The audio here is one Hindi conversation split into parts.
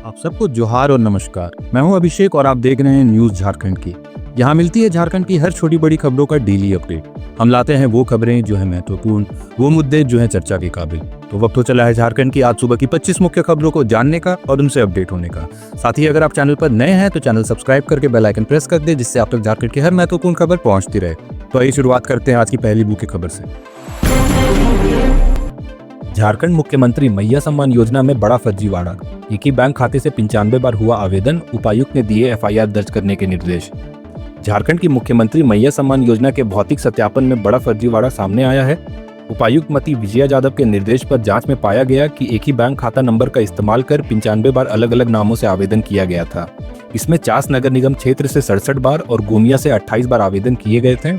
आप सबको जोहार और नमस्कार। मैं हूं अभिषेक और आप देख रहे हैं न्यूज़ झारखंड की। यहाँ मिलती है झारखंड की हर छोटी बड़ी खबरों का डेली अपडेट। हम लाते हैं वो खबरें जो है महत्वपूर्ण, वो मुद्दे जो हैं चर्चा के काबिल। तो वक्त हो चला है झारखंड की आज सुबह की 25 मुख्य खबरों को जानने का और उनसे अपडेट होने का। साथ ही अगर आप चैनल पर नए हैं तो चैनल सब्सक्राइब करके बेल आइकन प्रेस कर दे, जिससे आप तक झारखंड की हर महत्वपूर्ण खबर पहुंचती रहे। तो आइए शुरुआत करते हैं आज की पहली मुख्य खबर से। झारखंड मुख्यमंत्री मैया सम्मान योजना में बड़ा फर्जीवाड़ा। एक ही बैंक खाते से 95 बार हुआ आवेदन, उपायुक्त ने दिए एफआईआर दर्ज करने के निर्देश। झारखंड की मुख्यमंत्री मैया सम्मान योजना के भौतिक सत्यापन में बड़ा फर्जीवाड़ा सामने आया है। उपायुक्त मती विजया यादव के निर्देश पर जांच में पाया गया कि एक ही बैंक खाता नंबर का इस्तेमाल कर 95 बार अलग अलग नामों से आवेदन किया गया था। इसमें चास नगर निगम क्षेत्र से 67 बार और गोमिया से 28 बार आवेदन किए गए थे।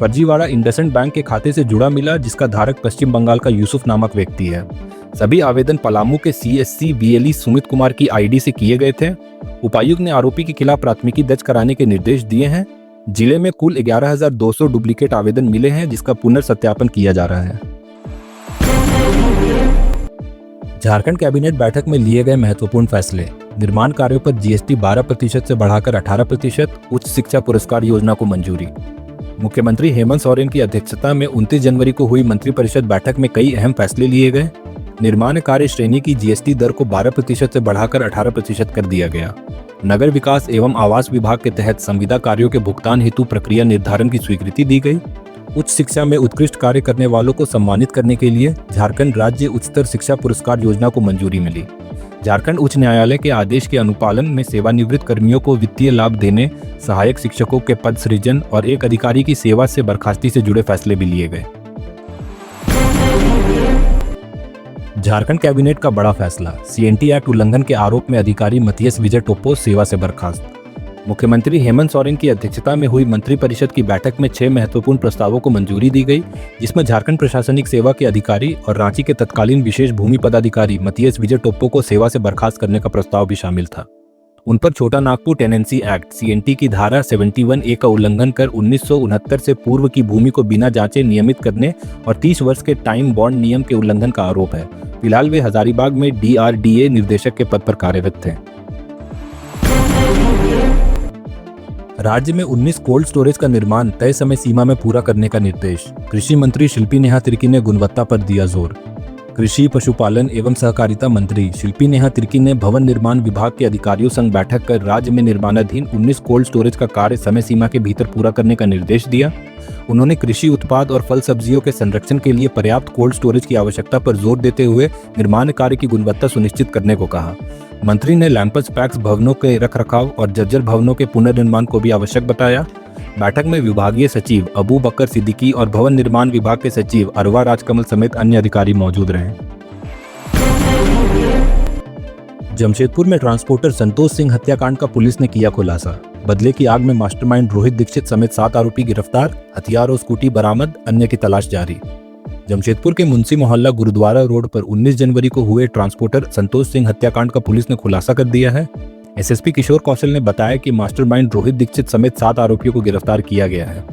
फर्जीवाड़ा इंडसइंड बैंक के खाते से जुड़ा मिला, जिसका धारक पश्चिम बंगाल का यूसुफ नामक व्यक्ति है। सभी आवेदन पलामू के सीएससी बीएलई सुमित कुमार की आईडी से किए गए थे। उपायुक्त ने आरोपी के खिलाफ प्राथमिकी दर्ज कराने के निर्देश दिए हैं। जिले में कुल 11,200 डुप्लीकेट आवेदन मिले हैं, जिसका पुनर्सत्यापन किया जा रहा है। झारखंड कैबिनेट बैठक में लिए गए महत्वपूर्ण फैसले। निर्माण कार्यों पर जीएसटी 12% से बढ़ाकर 18%। उच्च शिक्षा पुरस्कार योजना को मंजूरी। मुख्यमंत्री हेमंत सोरेन की अध्यक्षता में 29 जनवरी को हुई मंत्रिपरिषद बैठक में कई अहम फैसले लिए गए। निर्माण कार्य श्रेणी की जीएसटी दर को 12% से बढ़ाकर 18% कर दिया गया। नगर विकास एवं आवास विभाग के तहत संविदा कार्यों के भुगतान हेतु प्रक्रिया निर्धारण की स्वीकृति दी गई। उच्च शिक्षा में उत्कृष्ट कार्य करने वालों को सम्मानित करने के लिए झारखंड राज्य उच्चतर शिक्षा पुरस्कार योजना को मंजूरी मिली। झारखंड उच्च न्यायालय के आदेश के अनुपालन में सेवानिवृत्त कर्मियों को वित्तीय लाभ देने, सहायक शिक्षकों के पद सृजन और एक अधिकारी की सेवा से बर्खास्ती से जुड़े फैसले भी लिए गए। झारखंड कैबिनेट का बड़ा फैसला। सीएनटी एक्ट उल्लंघन के आरोप में अधिकारी मतियस विजय टोप्पो सेवा से बर्खास्त। मुख्यमंत्री हेमंत सोरेन की अध्यक्षता में हुई मंत्रिपरिषद की बैठक में 6 महत्वपूर्ण प्रस्तावों को मंजूरी दी गई, जिसमें झारखंड प्रशासनिक सेवा के अधिकारी और रांची के तत्कालीन विशेष भूमि पदाधिकारी मतियस विजय टोप्पो को सेवा से बर्खास्त करने का प्रस्ताव भी शामिल था। उन पर छोटा नागपुर टेनेंसी एक्ट सीएनटी की धारा 71A का उल्लंघन कर 1969 से पूर्व की भूमि को बिना जांचे नियमित करने और 30 वर्ष के टाइम बॉन्ड नियम के उल्लंघन का आरोप है। फिलहाल वे हजारीबाग में DRDA निर्देशक के पद पर कार्यरत थे। राज्य में 19 कोल्ड स्टोरेज का निर्माण तय समय सीमा में पूरा करने का निर्देश। कृषि मंत्री शिल्पी नेहा तिर्की ने गुणवत्ता पर दिया जोर। कृषि, पशुपालन एवं सहकारिता मंत्री शिल्पी नेहा तिर्की ने भवन निर्माण विभाग के अधिकारियों संग बैठक कर राज्य में निर्माणाधीन 19 कोल्ड स्टोरेज का कार्य समय सीमा के भीतर पूरा करने का निर्देश दिया। उन्होंने कृषि उत्पाद और फल सब्जियों के संरक्षण के लिए पर्याप्त कोल्ड स्टोरेज की आवश्यकता पर जोर देते हुए निर्माण कार्य की गुणवत्ता सुनिश्चित करने को कहा। मंत्री ने लैंपस पैक्स भवनों के रखरखाव और जर्जर भवनों के पुनर्निर्माण को भी आवश्यक बताया। बैठक में विभागीय सचिव अबू बकर सिद्दीकी और भवन निर्माण विभाग के सचिव अरवा राजकमल समेत अन्य अधिकारी मौजूद रहे। जमशेदपुर में ट्रांसपोर्टर संतोष सिंह हत्याकांड का पुलिस ने किया खुलासा। बदले की आग में मास्टरमाइंड रोहित दीक्षित समेत 7 आरोपी गिरफ्तार। हथियार और स्कूटी बरामद, अन्य की तलाश जारी। जमशेदपुर के मुंशी मोहल्ला गुरुद्वारा रोड पर 19 जनवरी को हुए ट्रांसपोर्टर संतोष सिंह हत्याकांड का पुलिस ने खुलासा कर दिया है। एसएसपी किशोर कौशल ने बताया कि मास्टरमाइंड रोहित दीक्षित समेत 7 आरोपियों को गिरफ्तार किया गया है।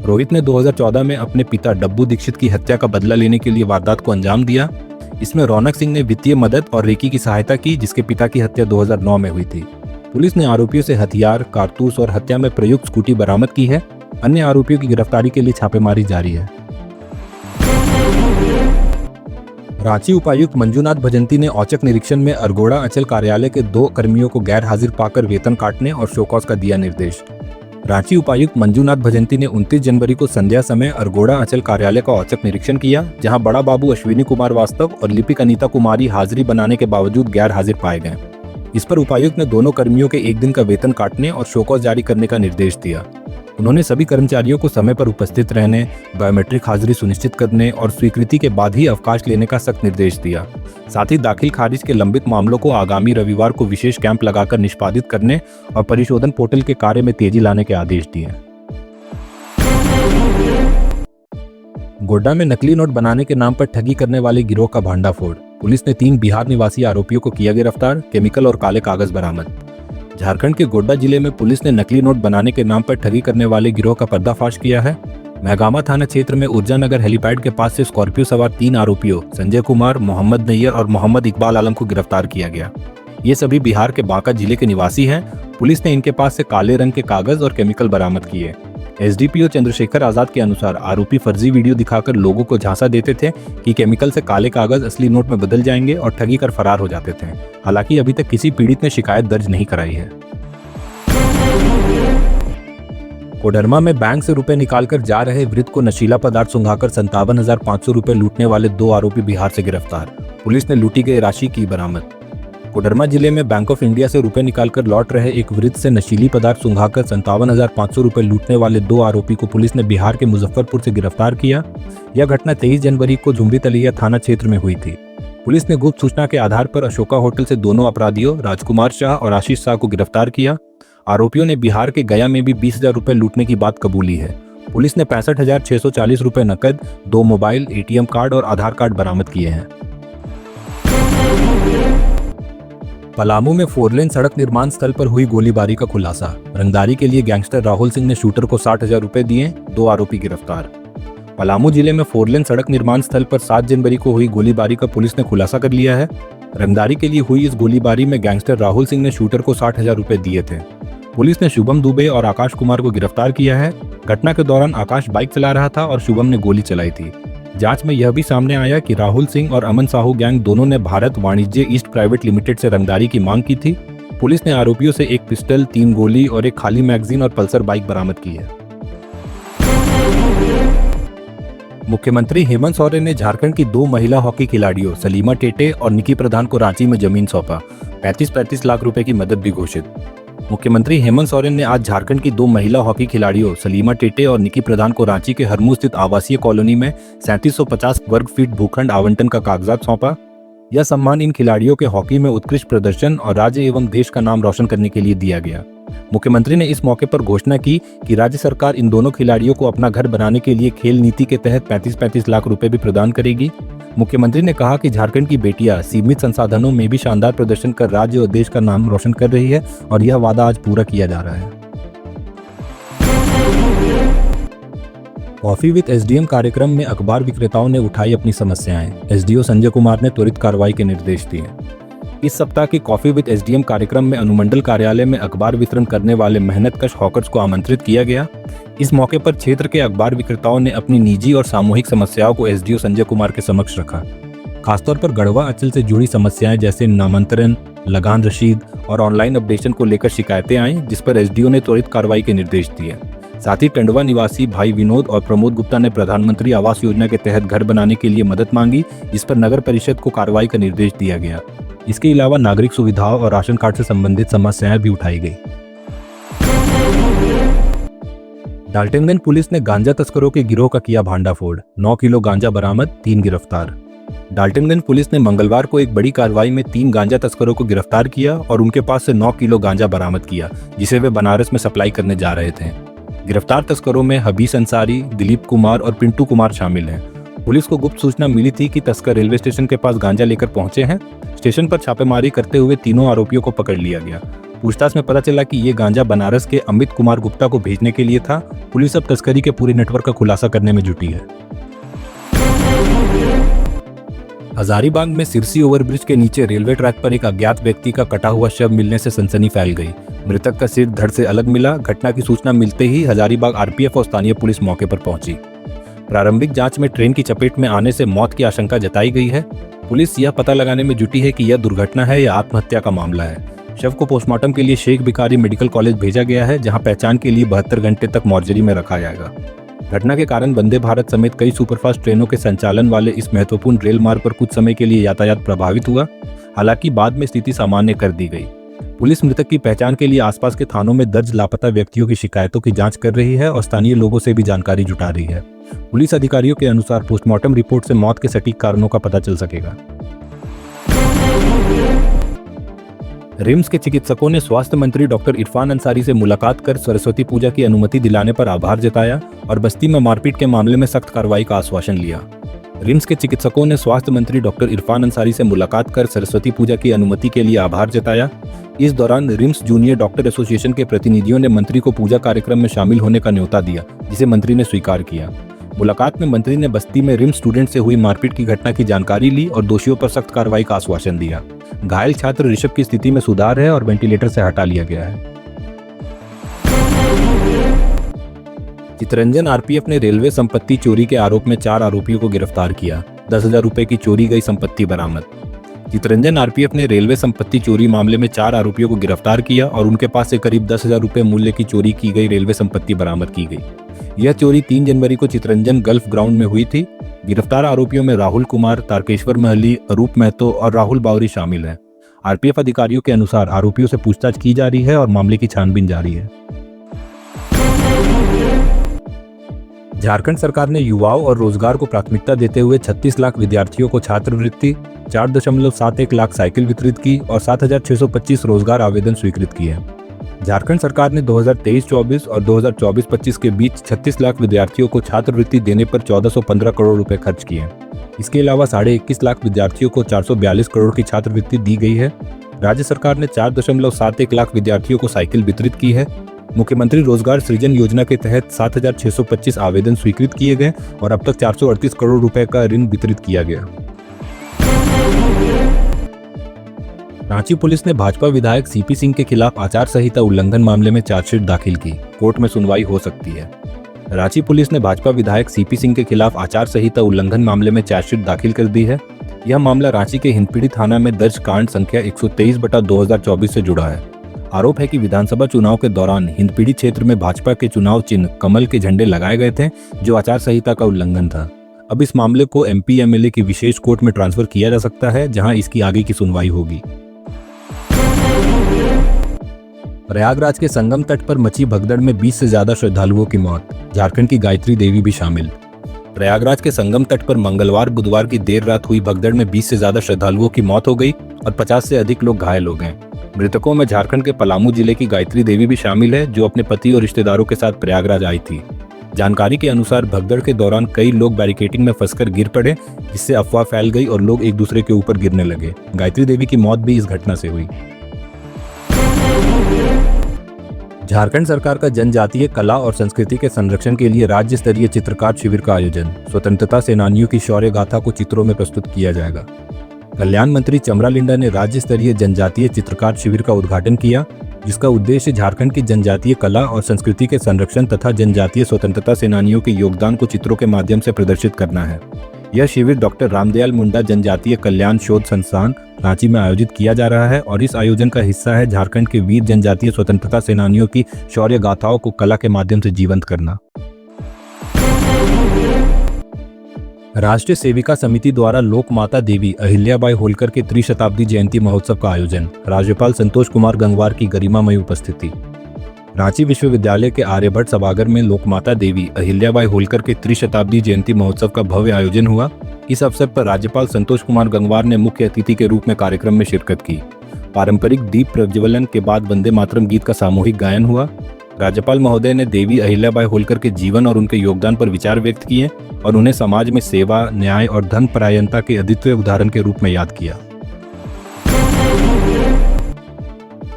रोहित ने 2014 में अपने पिता डब्बू दीक्षित की हत्या का बदला लेने के लिए वारदात को अंजाम दिया। इसमें रौनक सिंह ने वित्तीय मदद और रेकी की सहायता की, जिसके पिता की हत्या 2009 में हुई थी। पुलिस ने आरोपियों से हथियार, कारतूस और हत्या में प्रयुक्त स्कूटी बरामद की है। अन्य आरोपियों की गिरफ्तारी के लिए छापेमारी जारी है। रांची उपायुक्त मंजूनाथ भजंती ने औचक निरीक्षण में अरगोड़ा अंचल कार्यालय के 2 कर्मियों को गैर हाजिर पाकर वेतन काटने और शोकॉज का दिया निर्देश। रांची उपायुक्त मंजूनाथ भजंती ने 29 जनवरी को संध्या समय अरगोड़ा अंचल कार्यालय का औचक निरीक्षण किया, जहां बड़ा बाबू अश्विनी कुमार वास्तव और लिपिक अनीता कुमारी हाजिरी बनाने के बावजूद गैर हाजिर पाए गए। इस पर उपायुक्त ने दोनों कर्मियों के 1 दिन का वेतन काटने और शोकॉज जारी करने का निर्देश दिया। उन्होंने सभी कर्मचारियों को समय पर उपस्थित रहने, बायोमेट्रिक हाजिरी सुनिश्चित करने और स्वीकृति के बाद ही अवकाश लेने का सख्त निर्देश दिया। साथ ही दाखिल खारिज के लंबित मामलों को आगामी रविवार को विशेष कैंप लगाकर निष्पादित करने और परिशोधन पोर्टल के कार्य में तेजी लाने के आदेश दिए। गोड्डा में नकली नोट बनाने के नाम पर ठगी करने वाले गिरोह का भांडाफोड़। पुलिस ने 3 बिहार निवासी आरोपियों को किया गिरफ्तार। केमिकल और काले कागज बरामद। झारखंड के गोड्डा जिले में पुलिस ने नकली नोट बनाने के नाम पर ठगी करने वाले गिरोह का पर्दाफाश किया है। महगामा थाना क्षेत्र में ऊर्जा नगर हेलीपैड के पास से स्कॉर्पियो सवार 3 आरोपियों संजय कुमार, मोहम्मद नैयर और मोहम्मद इकबाल आलम को गिरफ्तार किया गया। ये सभी बिहार के बांका जिले के निवासी हैं। पुलिस ने इनके पास से काले रंग के कागज और केमिकल बरामद किए। एसडीपीओ चंद्रशेखर आजाद के अनुसार आरोपी फर्जी वीडियो दिखाकर लोगों को झांसा देते थे कि केमिकल से काले कागज असली नोट में बदल जाएंगे और ठगी कर फरार हो जाते थे। हालांकि अभी तक किसी पीड़ित ने शिकायत दर्ज नहीं कराई है। कोडरमा में बैंक से रुपए निकालकर जा रहे वृद्ध को नशीला पदार्थ सुंघाकर 57,500 रुपए लूटने वाले 2 आरोपी बिहार से गिरफ्तार। पुलिस ने लूटी गई राशि की बरामद। कोडरमा जिले में बैंक ऑफ इंडिया से रुपए निकालकर लौट रहे एक वृद्ध से नशीली पदार्थ सुंघाकर 57,500 रुपए लूटने वाले 2 आरोपी को पुलिस ने बिहार के मुजफ्फरपुर से गिरफ्तार किया। यह घटना 23 जनवरी को झुम्बी तलिया थाना क्षेत्र में हुई थी। पुलिस ने गुप्त सूचना के आधार पर अशोका होटल से दोनों अपराधियों राजकुमार शाह और आशीष शाह को गिरफ्तार किया। आरोपियों ने बिहार के गया में भी 20,000 रुपए लूटने की बात कबूली है। पुलिस ने 65,640 रुपए नकद, 2 मोबाइल, एटीएम कार्ड और आधार कार्ड बरामद किए हैं। पलामू में 4 लेन सड़क निर्माण स्थल पर हुई गोलीबारी का खुलासा। रंगदारी के लिए गैंगस्टर राहुल सिंह ने शूटर को 60,000 रुपए दिए, 2 आरोपी गिरफ्तार। पलामू जिले में 4 लेन सड़क निर्माण स्थल पर 7 जनवरी को हुई गोलीबारी का पुलिस ने खुलासा कर लिया है। रंगदारी के लिए हुई इस गोलीबारी में गैंगस्टर राहुल सिंह ने शूटर को 60,000 रुपए दिए थे। पुलिस ने शुभम दुबे और आकाश कुमार को गिरफ्तार किया है। घटना के दौरान आकाश बाइक चला रहा था और शुभम ने गोली चलाई थी। जांच में यह भी सामने आया कि राहुल सिंह और अमन साहू गैंग दोनों ने भारत वाणिज्य ईस्ट प्राइवेट लिमिटेड से रंगदारी की मांग की थी। पुलिस ने आरोपियों से एक पिस्टल, 3 गोली और एक खाली मैगजीन और पल्सर बाइक बरामद की है। मुख्यमंत्री हेमंत सोरेन ने झारखंड की 2 महिला हॉकी खिलाड़ियों सलीमा टेटे और निकी प्रधान को रांची में जमीन सौंपा। 35-35 लाख रुपए की मदद भी घोषित। मुख्यमंत्री हेमंत सोरेन ने आज झारखंड की 2 महिला हॉकी खिलाड़ियों सलीमा टेटे और निकी प्रधान को रांची के हरमू स्थित आवासीय कॉलोनी में 3750 वर्ग फीट भूखंड आवंटन का कागजात सौंपा। यह सम्मान इन खिलाड़ियों के हॉकी में उत्कृष्ट प्रदर्शन और राज्य एवं देश का नाम रोशन करने के लिए दिया गया। मुख्यमंत्री ने इस मौके पर घोषणा की कि राज्य सरकार इन दोनों खिलाड़ियों को अपना घर बनाने के लिए खेल नीति के तहत 35-35 लाख रुपए भी प्रदान करेगी। मुख्यमंत्री ने कहा कि झारखंड की बेटियां सीमित संसाधनों में भी शानदार प्रदर्शन कर राज्य और देश का नाम रोशन कर रही है और यह वादा आज पूरा किया जा रहा है। कॉफी विद एसडीएम कार्यक्रम में अखबार विक्रेताओं ने उठाई अपनी समस्याएं। एसडीओ संजय कुमार ने त्वरित कार्रवाई के निर्देश दिए। इस सप्ताह की कॉफी विद एसडीएम कार्यक्रम में अनुमंडल कार्यालय में अखबार वितरण करने वाले मेहनतकश हॉकर्स को आमंत्रित किया गया। इस मौके पर क्षेत्र के अखबार विक्रेताओं ने अपनी निजी और सामूहिक समस्याओं को एसडीओ संजय कुमार के समक्ष रखा। खासतौर पर गढ़वा अंचल से जुड़ी समस्याएं जैसे नामांतरण, लगान रशीद और ऑनलाइन अपडेशन को लेकर शिकायतें आईं, जिस पर एसडीओ ने त्वरित कार्रवाई के निर्देश दिए। साथ ही टंडवा निवासी भाई विनोद और प्रमोद गुप्ता ने प्रधानमंत्री आवास योजना के तहत घर बनाने के लिए मदद मांगी, जिस पर नगर परिषद को कार्रवाई का निर्देश दिया गया। इसके अलावा नागरिक सुविधाओं और राशन कार्ड से संबंधित समस्याएं भी उठाई गई। डाल्टनगंज पुलिस ने गांजा तस्करों के गिरोह का किया भांडाफोड़। 9 किलो गांजा बरामद, 3 गिरफ्तार। डाल्टनगंज पुलिस ने मंगलवार को एक बड़ी कार्रवाई में 3 गांजा तस्करों को गिरफ्तार किया और उनके पास से 9 किलो गांजा बरामद किया, जिसे वे बनारस में सप्लाई करने जा रहे थे। गिरफ्तार तस्करों में हबीस अंसारी, दिलीप कुमार और पिंटू कुमार शामिल हैं। पुलिस को गुप्त सूचना मिली थी कि तस्कर रेलवे स्टेशन के पास गांजा लेकर पहुंचे हैं। स्टेशन पर छापेमारी करते हुए तीनों आरोपियों को पकड़ लिया गया। पूछताछ में पता चला कि ये गांजा बनारस के अमित कुमार गुप्ता को भेजने के लिए था। पुलिस अब तस्करी के पूरे नेटवर्क का खुलासा करने में जुटी है। हजारीबाग में सिरसी ओवरब्रिज के नीचे रेलवे ट्रैक पर एक अज्ञात व्यक्ति का कटा हुआ शव मिलने से सनसनी फैल गई। मृतक का सिर धड़ से अलग मिला। घटना की सूचना मिलते ही हजारीबाग आरपीएफ और स्थानीय पुलिस मौके पर पहुंची। प्रारंभिक जांच में ट्रेन की चपेट में आने से मौत की आशंका जताई गई है। पुलिस यह पता लगाने में जुटी है कि यह दुर्घटना है या आत्महत्या का मामला है। शव को पोस्टमार्टम के लिए शेख बिकारी मेडिकल कॉलेज भेजा गया है, जहां पहचान के लिए 72 घंटे तक मॉर्चरी में रखा जाएगा। घटना के कारण वंदे भारत समेत कई सुपरफास्ट ट्रेनों के संचालन वाले इस महत्वपूर्ण रेल मार्ग पर कुछ समय के लिए यातायात प्रभावित हुआ। हालांकि बाद में स्थिति सामान्य कर दी गई। पुलिस मृतक की पहचान के लिए आसपास के थानों में दर्ज लापता व्यक्तियों की शिकायतों की जांच कर रही है और स्थानीय लोगों से भी जानकारी जुटा रही है। पुलिस अधिकारियों के अनुसार पोस्टमार्टम रिपोर्ट से मौत के सटीक कारणों का पता चल सकेगा। रिम्स के चिकित्सकों ने स्वास्थ्य मंत्री डॉक्टर इरफान अंसारी से मुलाकात कर सरस्वती पूजा की अनुमति दिलाने पर आभार जताया और बस्ती में मारपीट के मामले में सख्त कार्रवाई का आश्वासन लिया। रिम्स के चिकित्सकों ने स्वास्थ्य मंत्री डॉक्टर इरफान अंसारी से मुलाकात कर सरस्वती पूजा की अनुमति के लिए आभार जताया। इस दौरान रिम्स जूनियर डॉक्टर एसोसिएशन के प्रतिनिधियों ने मंत्री को पूजा कार्यक्रम में शामिल होने का न्योता दिया, जिसे मंत्री ने स्वीकार किया। मुलाकात में मंत्री ने बस्ती में रिम स्टूडेंट से हुई मारपीट की घटना की जानकारी ली और दोषियों पर सख्त कार्रवाई का आश्वासन दिया। घायल छात्र ऋषभ की स्थिति में सुधार है और वेंटिलेटर से हटा लिया गया है। चितरंजन आरपीएफ ने रेलवे संपत्ति चोरी के आरोप में 4 आरोपियों को गिरफ्तार किया। 10,000 रुपए की चोरी गई संपत्ति बरामद। चितरंजन आरपीएफ ने रेलवे संपत्ति चोरी मामले में 4 आरोपियों को गिरफ्तार किया और उनके पास से करीब 10,000 रुपए मूल्य की चोरी की गई रेलवे संपत्ति बरामद की गई। यह चोरी 3 जनवरी को चितरंजन गल्फ ग्राउंड में हुई थी। गिरफ्तार आरोपियों में राहुल कुमार, तारकेश्वर महली, अरूप महतो और राहुल बावरी शामिल हैं। आरपीएफ अधिकारियों के अनुसार आरोपियों से पूछताछ की जा रही है और मामले की छानबीन जारी है। झारखंड सरकार ने युवाओं और रोजगार को प्राथमिकता देते हुए 36 लाख विद्यार्थियों को छात्रवृत्ति, 4.71 लाख साइकिल वितरित की और 7,625 रोजगार आवेदन स्वीकृत किए। झारखंड सरकार ने 2023-24 और 2024-25 के बीच 36 लाख विद्यार्थियों को छात्रवृत्ति देने पर 1415 करोड़ रुपए खर्च किए। इसके अलावा 21.5 लाख विद्यार्थियों को 442 करोड़ की छात्रवृत्ति दी गई है। राज्य सरकार ने 4.71 लाख विद्यार्थियों को साइकिल वितरित की है। मुख्यमंत्री रोजगार सृजन योजना के तहत 7,625 आवेदन स्वीकृत किए गए और अब तक 438 करोड़ रुपए का ऋण वितरित किया गया। रांची पुलिस ने भाजपा विधायक सीपी सिंह के खिलाफ आचार संहिता उल्लंघन मामले में चार्जशीट दाखिल की। कोर्ट में सुनवाई हो सकती है। रांची पुलिस ने भाजपा विधायक सीपी सिंह के खिलाफ आचार संहिता उल्लंघन मामले में चार्जशीट दाखिल कर दी है। यह मामला रांची के हिंदपीढ़ी थाना में दर्ज कांड संख्या 123/2024 से जुड़ा है। आरोप है कि विधानसभा चुनाव के दौरान हिंदपीढ़ी क्षेत्र में भाजपा के चुनाव चिन्ह कमल के झंडे लगाए गए थे, जो आचार संहिता का उल्लंघन था। अब इस मामले को एमपी एमएलए की विशेष कोर्ट में ट्रांसफर किया जा सकता है, जहां इसकी आगे की सुनवाई होगी। प्रयागराज के संगम तट पर मची भगदड़ में 20 से ज्यादा श्रद्धालुओं की मौत। झारखंड की गायत्री देवी भी शामिल। प्रयागराज के संगम तट पर मंगलवार बुधवार की देर रात हुई भगदड़ में 20 से ज्यादा श्रद्धालुओं की मौत हो गई और 50 से अधिक लोग घायल हो गए। मृतकों में झारखंड के पलामू जिले की गायत्री देवी भी शामिल है, जो अपने पति और रिश्तेदारों के साथ प्रयागराज आई थी। जानकारी के अनुसार भगदड़ के दौरान कई लोग बैरिकेडिंग में फंसकर गिर पड़े, जिससे अफवाह फैल गई और लोग एक दूसरे के ऊपर गिरने लगे। गायत्री देवी की मौत भी इस घटना से हुई। झारखंड सरकार का जनजातीय कला और संस्कृति के संरक्षण के लिए राज्य स्तरीय चित्रकार शिविर का आयोजन। स्वतंत्रता सेनानियों की शौर्य गाथा को चित्रों में प्रस्तुत किया जाएगा। कल्याण मंत्री चमरा लिंडा ने राज्य स्तरीय जनजातीय चित्रकार शिविर का उद्घाटन किया, जिसका उद्देश्य झारखंड की जनजातीय कला और संस्कृति के संरक्षण तथा जनजातीय स्वतंत्रता सेनानियों के योगदान को चित्रों के माध्यम से प्रदर्शित करना है। यह शिविर डॉक्टर रामदयाल मुंडा जनजातीय कल्याण शोध संस्थान रांची में आयोजित किया जा रहा है और इस आयोजन का हिस्सा है झारखंड के वीर जनजातीय स्वतंत्रता सेनानियों की शौर्य गाथाओं को कला के माध्यम से जीवंत करना। राष्ट्रीय सेविका समिति द्वारा लोक माता देवी अहिल्याबाई होलकर के त्रिशताब्दी जयंती महोत्सव का आयोजन। राज्यपाल संतोष कुमार गंगवार की गरिमामयी उपस्थिति। रांची विश्वविद्यालय के आर्यभट्ट सभागार में लोकमाता देवी अहिल्याबाई होलकर के त्रिशताब्दी जयंती महोत्सव का भव्य आयोजन हुआ। इस अवसर पर राज्यपाल संतोष कुमार गंगवार ने मुख्य अतिथि के रूप में कार्यक्रम में शिरकत की। पारंपरिक दीप प्रज्वलन के बाद वंदे मातरम गीत का सामूहिक गायन हुआ। राज्यपाल महोदय ने देवी अहिल्याबाई होलकर के जीवन और उनके योगदान पर विचार व्यक्त किए और उन्हें समाज में सेवा, न्याय और धर्मपरायणता के अद्वितीय उदाहरण के रूप में याद किया।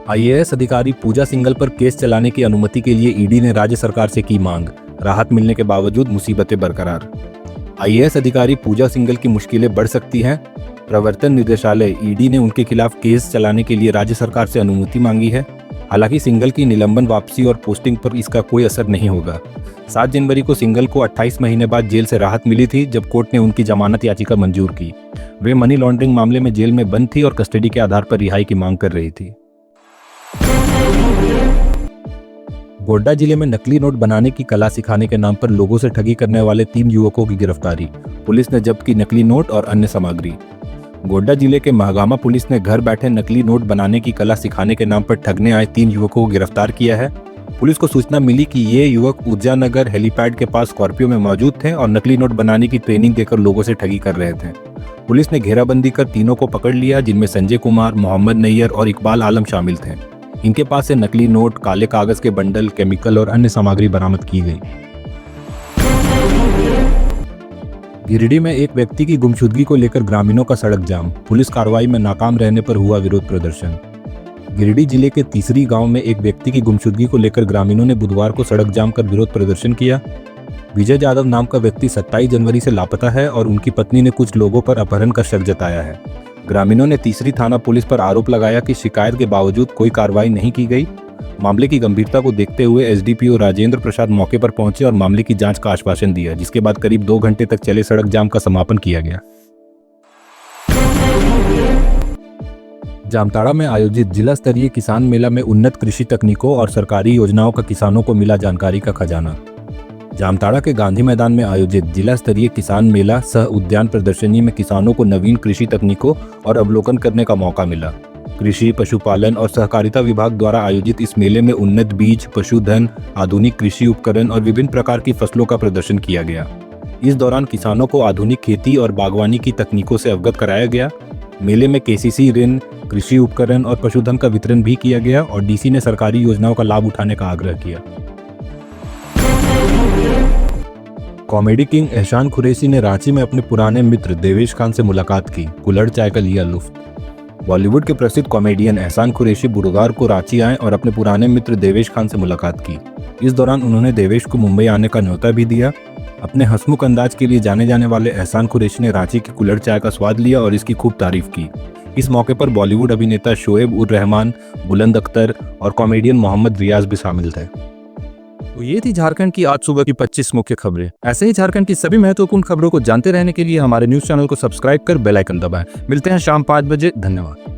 आईएएस अधिकारी पूजा सिंघल पर केस चलाने की अनुमति के लिए ईडी ने राज्य सरकार से की मांग। राहत मिलने के बावजूद मुसीबतें बरकरार। आईएएस अधिकारी पूजा सिंघल की मुश्किलें बढ़ सकती हैं। प्रवर्तन निदेशालय ईडी ने उनके खिलाफ केस चलाने के लिए राज्य सरकार से अनुमति मांगी है। हालांकि सिंघल की निलंबन, वापसी और पोस्टिंग पर इसका कोई असर नहीं होगा। 7 जनवरी को सिंघल को 28 महीने बाद जेल से राहत मिली थी, जब कोर्ट ने उनकी जमानत याचिका मंजूर की। वे मनी लॉन्ड्रिंग मामले में जेल में बंद थी और कस्टडी के आधार पर रिहाई की मांग कर रही थी। गोड्डा जिले में नकली नोट बनाने की कला सिखाने के नाम पर लोगों से ठगी करने वाले 3 युवकों की गिरफ्तारी। पुलिस ने जब्त की नकली नोट और अन्य सामग्री। गोड्डा जिले के महागामा पुलिस ने घर बैठे नकली नोट बनाने की कला सिखाने के नाम पर ठगने आए 3 युवकों को गिरफ्तार किया है। पुलिस को सूचना मिली कि ये युवक ऊर्जा नगर हेलीपैड के पास स्कॉर्पियो में मौजूद थे और नकली नोट बनाने की ट्रेनिंग देकर लोगों से ठगी कर रहे थे। पुलिस ने घेराबंदी कर तीनों को पकड़ लिया, जिनमें संजय कुमार, मोहम्मद नैयर और इकबाल आलम शामिल थे। इनके पास से नकली नोट, काले कागज के बंडल, केमिकल और अन्य सामग्री बरामद की गई। गिरिडीह में एक व्यक्ति की गुमशुदगी को लेकर ग्रामीणों का सड़क जाम। पुलिस कार्रवाई में नाकाम रहने पर हुआ विरोध प्रदर्शन। गिरिडीह जिले के तीसरी गांव में एक व्यक्ति की गुमशुदगी को लेकर ग्रामीणों ने बुधवार को सड़क जाम कर विरोध प्रदर्शन किया। विजय यादव नाम का व्यक्ति 27 जनवरी से लापता है और उनकी पत्नी ने कुछ लोगों पर अपहरण का शक जताया है। ग्रामीणों ने तीसरी थाना पुलिस पर आरोप लगाया कि शिकायत के बावजूद कोई कार्रवाई नहीं की गई। मामले की गंभीरता को देखते हुए एसडीपीओ राजेंद्र प्रसाद मौके पर पहुंचे और मामले की जांच का आश्वासन दिया, जिसके बाद करीब 2 घंटे तक चले सड़क जाम का समापन किया गया। जामताड़ा में आयोजित जिला स्तरीय किसान मेला में उन्नत कृषि तकनीकों और सरकारी योजनाओं का किसानों को मिला जानकारी का खजाना। जामताड़ा के गांधी मैदान में आयोजित जिला स्तरीय किसान मेला सह उद्यान प्रदर्शनी में किसानों को नवीन कृषि तकनीकों और अवलोकन करने का मौका मिला। कृषि, पशुपालन और सहकारिता विभाग द्वारा आयोजित इस मेले में उन्नत बीज, पशुधन, आधुनिक कृषि उपकरण और विभिन्न प्रकार की फसलों का प्रदर्शन किया गया। इस दौरान किसानों को आधुनिक खेती और बागवानी की तकनीकों से अवगत कराया गया। मेले में केसीसी ऋण, कृषि उपकरण और पशुधन का वितरण भी किया गया और डीसी ने सरकारी योजनाओं का लाभ उठाने का आग्रह किया। कॉमेडी किंग एहसान कुरैशी ने रांची में अपने पुराने मित्र देवेश खान से मुलाकात की, कुल्हड़ चाय का लिया लुत्फ। बॉलीवुड के प्रसिद्ध कॉमेडियन एहसान कुरैशी बुधवार को रांची आए और अपने पुराने मित्र देवेश खान से मुलाकात की। इस दौरान उन्होंने देवेश को मुंबई आने का न्योता भी दिया। अपने हंसमुख अंदाज के लिए जाने जाने वाले एहसान कुरैशी ने रांची की कुल्हड़ चाय का स्वाद लिया और इसकी खूब तारीफ की। इस मौके पर बॉलीवुड अभिनेता शोएब उर रहमान, बुलंद अख्तर और कॉमेडियन मोहम्मद रियाज भी शामिल थे। तो ये थी झारखंड की आज सुबह की 25 मुख्य खबरें। ऐसे ही झारखंड की सभी महत्वपूर्ण खबरों को जानते रहने के लिए हमारे न्यूज चैनल को सब्सक्राइब कर बेल आइकन दबाएं। मिलते हैं शाम 5 बजे। धन्यवाद।